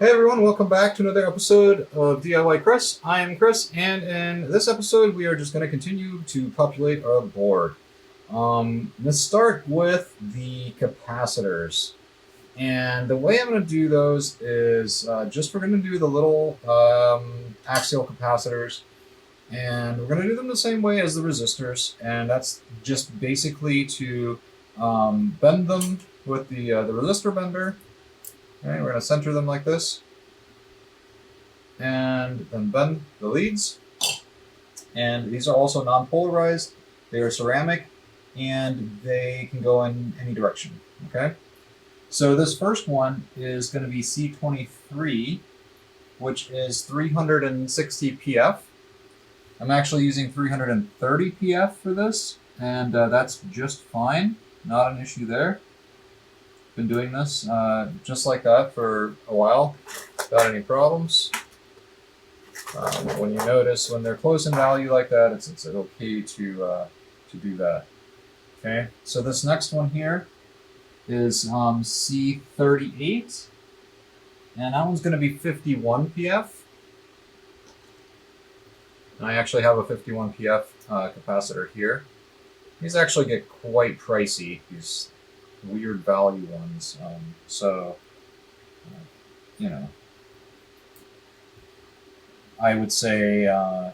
Hey everyone, welcome back to another episode of DIY Chris. I am Chris, and in this episode we are just going to continue to populate our board. Let's start with the capacitors. And the way I'm going to do those is we're going to do the little axial capacitors, and we're going to do them the same way as the resistors, and that's just basically to bend them with the resistor bender. Okay, we're going to center them like this, and then bend the leads. And these are also non-polarized. They are ceramic, and they can go in any direction. Okay. So this first one is going to be C23, which is 360 PF. I'm actually using 330 PF for this, and that's just fine. Not an issue there. Been doing this just like that for a while without any problems. When you notice when they're close in value like that, it's okay to do that. Okay, so this next one here is C38, and that one's going to be 51 PF. And I actually have a 51 PF capacitor here. These actually get quite pricey, these weird value ones. You know, I would say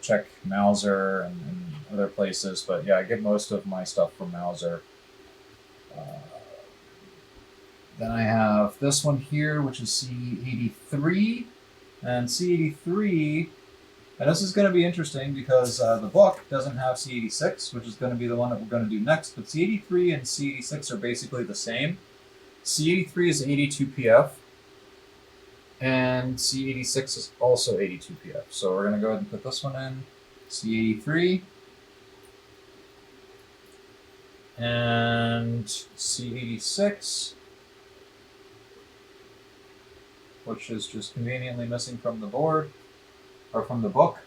check Mauser and other places, but yeah, I get most of my stuff from Mauser. Then I have this one here, which is C83, and C83, and this is going to be interesting because the book doesn't have C86, which is going to be the one that we're going to do next, but C83 and C86 are basically the same. C83 is 82 PF, and C86 is also 82 PF. So we're going to go ahead and put this one in, C83, and C86, which is just conveniently missing from the board, or from the book.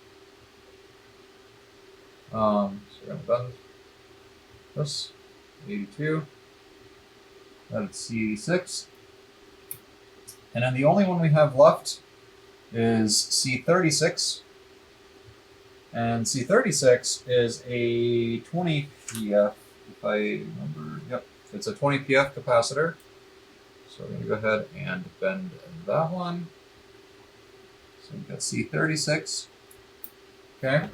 So we're going to bend this, 82, that's C86. And then the only one we have left is C36. And C36 is a 20 PF, if I remember. Yep, it's a 20 PF capacitor. So we're going to go ahead and bend that one. So we've got C36. Okay.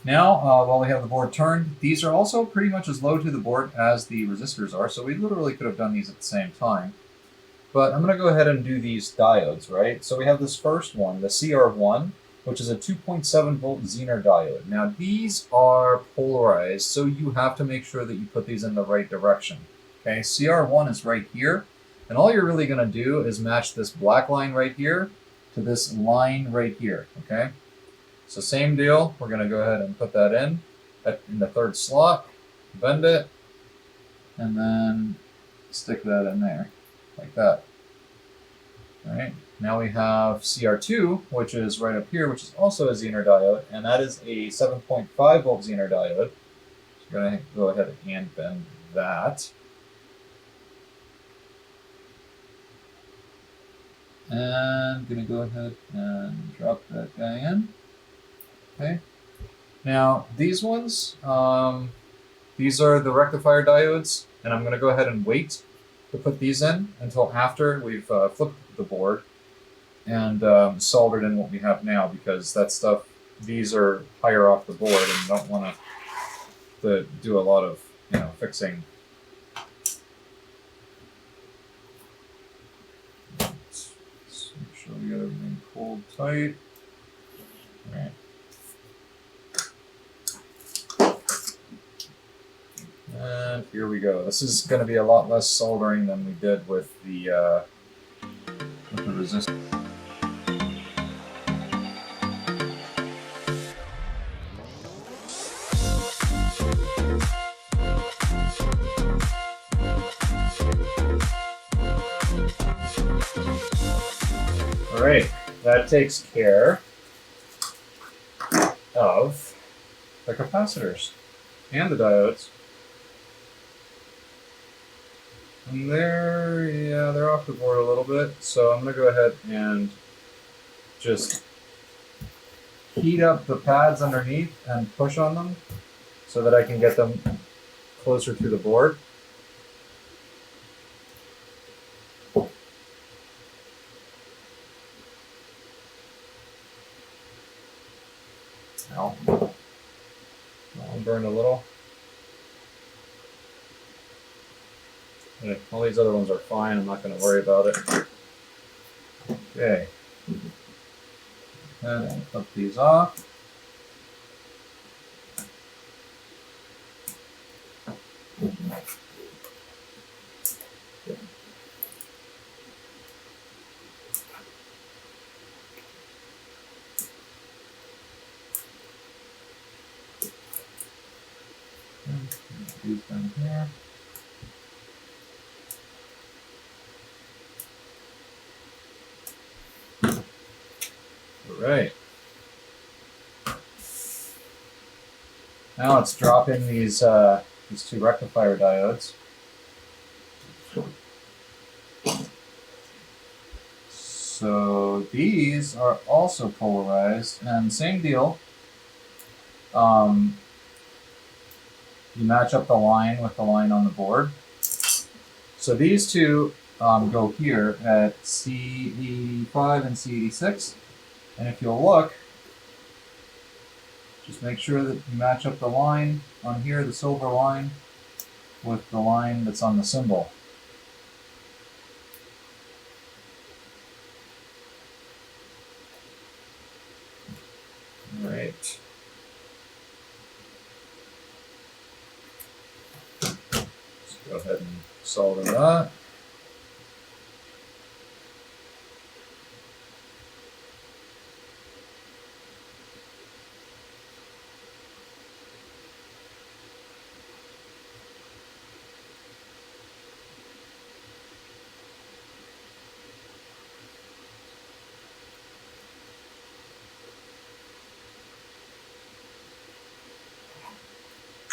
Now, while we have the board turned, these are also pretty much as low to the board as the resistors are. So we literally could have done these at the same time. But I'm going to go ahead and do these diodes, right? So we have this first one, the CR1, which is a 2.7 volt Zener Diode. Now these are polarized, so you have to make sure that you put these in the right direction. Okay, CR1 is right here, and all you're really going to do is match this black line right here to this line right here, okay? So same deal, we're going to go ahead and put that in the third slot, bend it, and then stick that in there. Like that. All right. Now we have CR2, which is right up here, which is also a Zener diode, and that is a 7.5 volt Zener diode. So we're going to go ahead and bend that. And I'm going to go ahead and drop that guy in. Okay. Now these ones, these are the Rectifier Diodes, and I'm going to go ahead and wait to put these in until after we've flipped the board and soldered in what we have now, because that stuff, these are higher off the board and don't want to do a lot of fixing. Let's make sure we got everything pulled tight. All right. And here we go. This is going to be a lot less soldering than we did with the resistor. All right, that takes care of the capacitors and the diodes. And they're off the board a little bit, so I'm going to go ahead and just heat up the pads underneath and push on them so that I can get them closer to the board. Ow. I'll burn a little. Okay, all these other ones are fine. I'm not going to worry about it. Okay. And I'll flip these off. These down here. All right. Now let's drop in these two rectifier diodes. So these are also polarized, and same deal. You match up the line with the line on the board. So these two go here at C85 and C86. And if you'll look, just make sure that you match up the line on here, the silver line, with the line that's on the symbol. All right. Let's go ahead and solder that.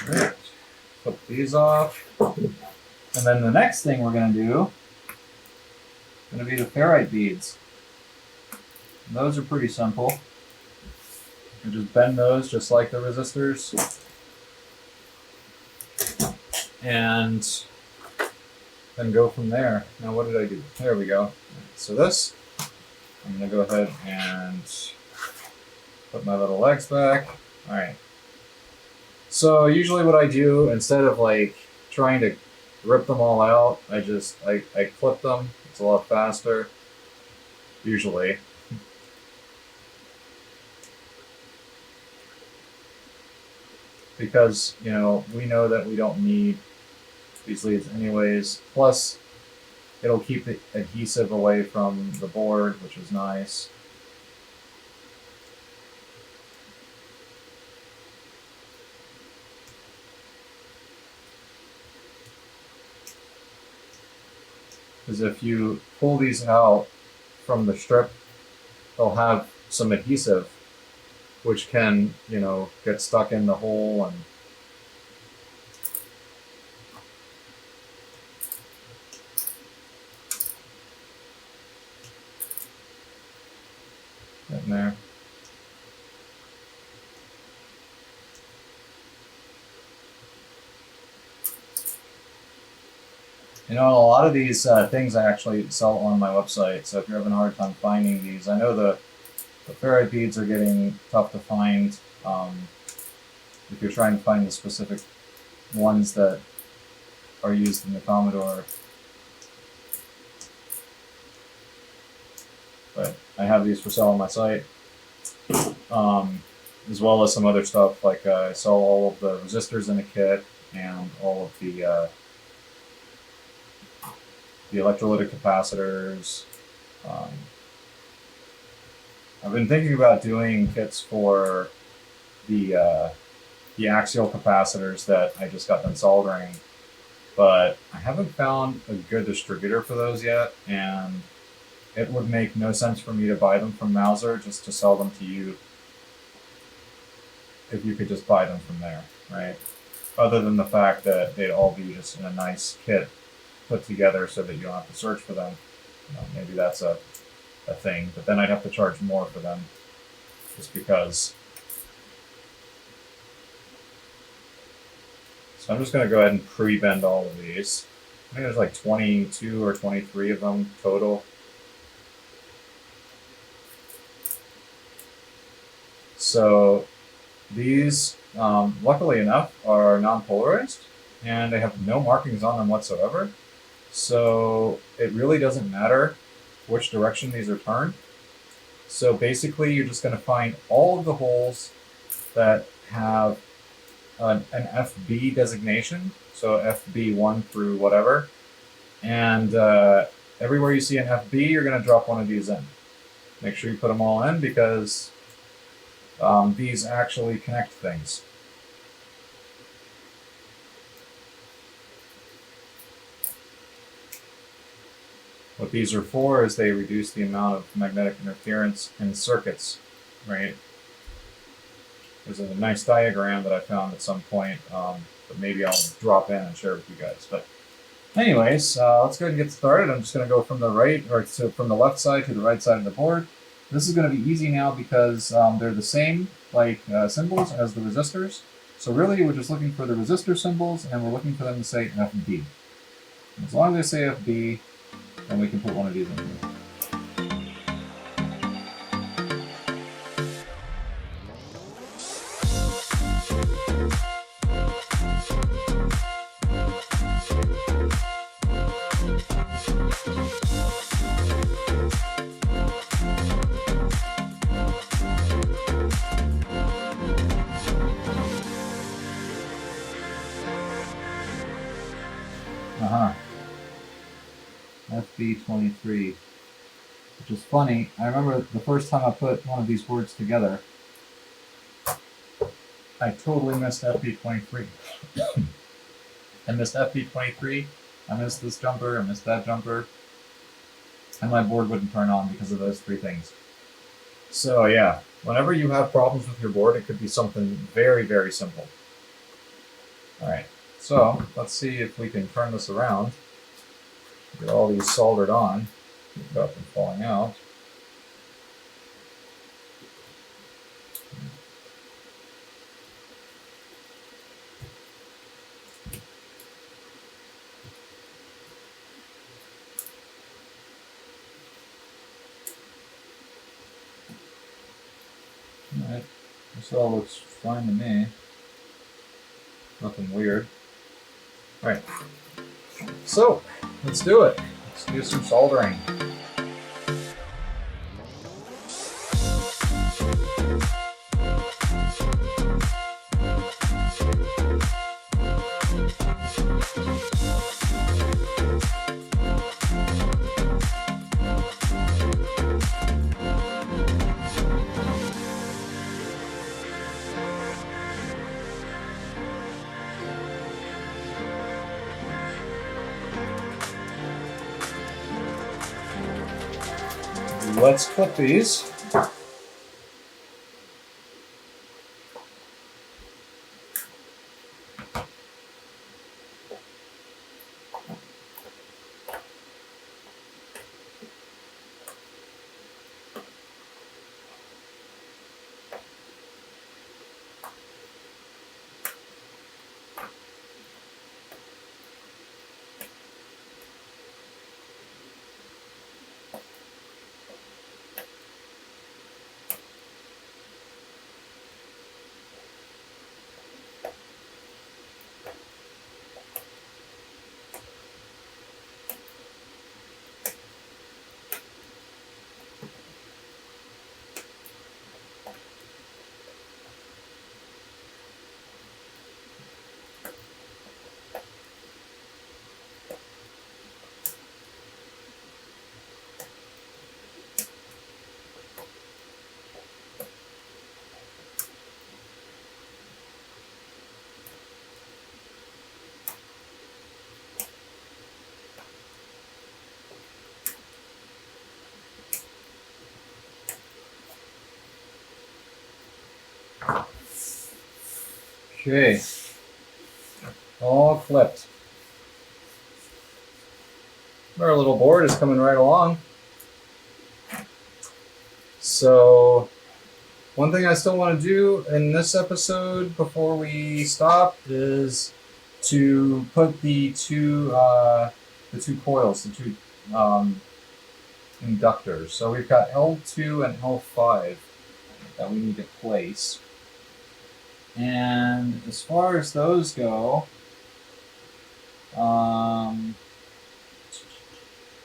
Right. Flip these off. And then the next thing we're going to do is going to be the Ferrite beads. And those are pretty simple. You just bend those just like the resistors. And then go from there. Now what did I do? There we go. So this, I'm going to go ahead and put my little legs back. All right. So usually what I do, instead of like trying to rip them all out, I clip them. It's a lot faster, usually. Because, you know, we know that we don't need these leads anyways. Plus, it'll keep the adhesive away from the board, which is nice. Because if you pull these out from the strip, they'll have some adhesive, which can, you know, get stuck in the hole and get in there. You know, a lot of these things I actually sell on my website, so if you're having a hard time finding these, I know the Ferrite beads are getting tough to find if you're trying to find the specific ones that are used in the Commodore. But I have these for sale on my site, as well as some other stuff, like I sell all of the resistors in a kit and all of the electrolytic capacitors. I've been thinking about doing kits for the axial capacitors that I just got done soldering, but I haven't found a good distributor for those yet, and it would make no sense for me to buy them from Mouser just to sell them to you if you could just buy them from there, right? Other than the fact that they'd all be just in a nice kit put together so that you don't have to search for them. Maybe that's a thing, but then I'd have to charge more for them just because. So I'm just going to go ahead and pre-bend all of these. I think there's like 22 or 23 of them total. So these, luckily enough, are non-polarized, and they have no markings on them whatsoever. So it really doesn't matter which direction these are turned. So basically, you're just going to find all of the holes that have an FB designation, so FB1 through whatever, and everywhere you see an FB, you're going to drop one of these in. Make sure you put them all in because these actually connect things. What these are for is they reduce the amount of magnetic interference in circuits, right? There's a nice diagram that I found at some point, but maybe I'll drop in and share with you guys. But anyways, let's go ahead and get started. I'm just going to go from the from the left side to the right side of the board. This is going to be easy now because they're the same symbols as the resistors. So really, we're just looking for the resistor symbols, and we're looking for them to say FB. And as long as they say FB, then we can put one of these in here. FB23, which is funny. I remember the first time I put one of these boards together, I totally missed FB23. I missed FB23, I missed this jumper, I missed that jumper, and my board wouldn't turn on because of those three things. So yeah, whenever you have problems with your board, it could be something very, very simple. Alright, so let's see if we can turn this around. Get all these soldered on without them falling out. Alright, this all looks fine to me. Nothing weird. Alright, so let's do it. Let's do some soldering. Let's clip these. Okay, all clipped. our little board is coming right along. So one thing I still want to do in this episode before we stop is to put the two coils, the two inductors. So we've got L2 and L5 that we need to place. And as far as those go, 1.2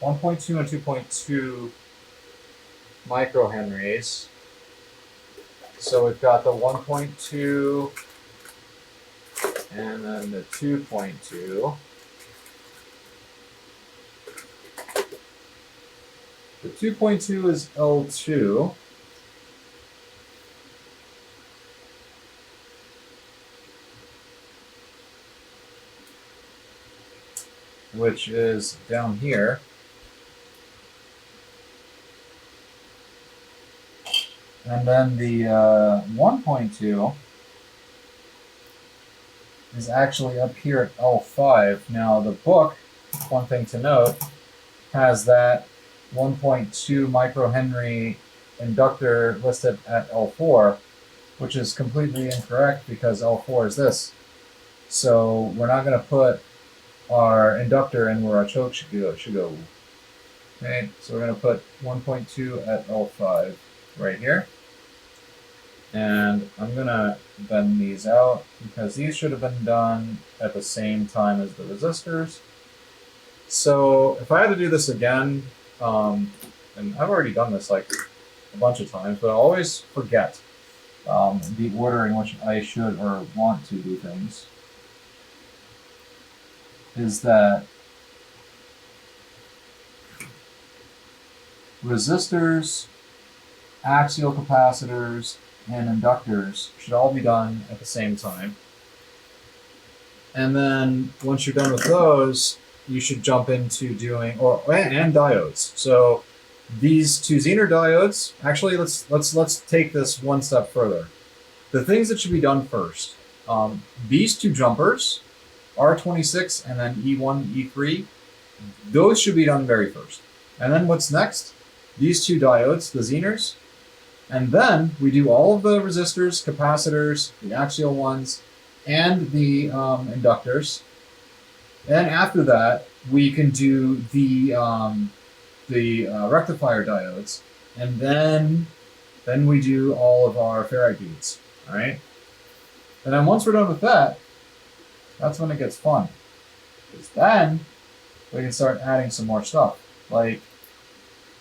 and 2.2 microhenries. So we've got the 1.2 and then the 2.2. The 2.2 is L2. Which is down here. And then the 1.2 is actually up here at L5. Now the book, one thing to note, has that 1.2 microhenry inductor listed at L4, which is completely incorrect because L4 is this. So we're not going to put our inductor in where our choke should go. Okay, so we're going to put 1.2 at L5 right here. And I'm going to bend these out because these should have been done at the same time as the resistors. So if I had to do this again, and I've already done this like a bunch of times, but I always forget the order in which I should or want to do things, is that resistors, axial capacitors, and inductors should all be done at the same time. And then once you're done with those, you should jump into doing, and diodes. So these two Zener diodes, actually let's take this one step further. The things that should be done first, these two jumpers, R26 and then E1, E3, those should be done very first. And then what's next? These two diodes, the Zeners, and then we do all of the resistors, capacitors, the axial ones, and the inductors. And after that, we can do the rectifier diodes, and then we do all of our Ferrite beads. All right. And then once we're done with that, that's when it gets fun, because then we can start adding some more stuff. Like,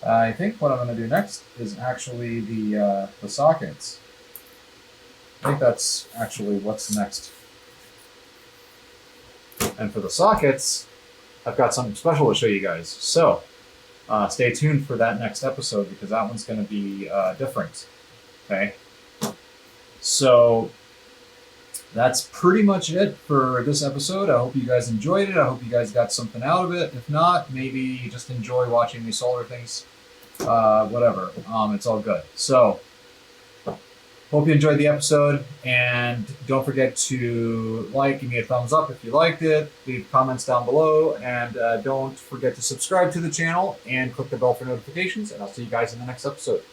I think what I'm going to do next is actually the sockets. I think that's actually what's next. And for the sockets, I've got something special to show you guys. So stay tuned for that next episode, because that one's going to be different. Okay. So that's pretty much it for this episode. I hope you guys enjoyed it. I hope you guys got something out of it. If not, maybe just enjoy watching me solder things. Whatever. It's all good. So, hope you enjoyed the episode, and don't forget to give me a thumbs up if you liked it, leave comments down below, and don't forget to subscribe to the channel and click the bell for notifications, and I'll see you guys in the next episode.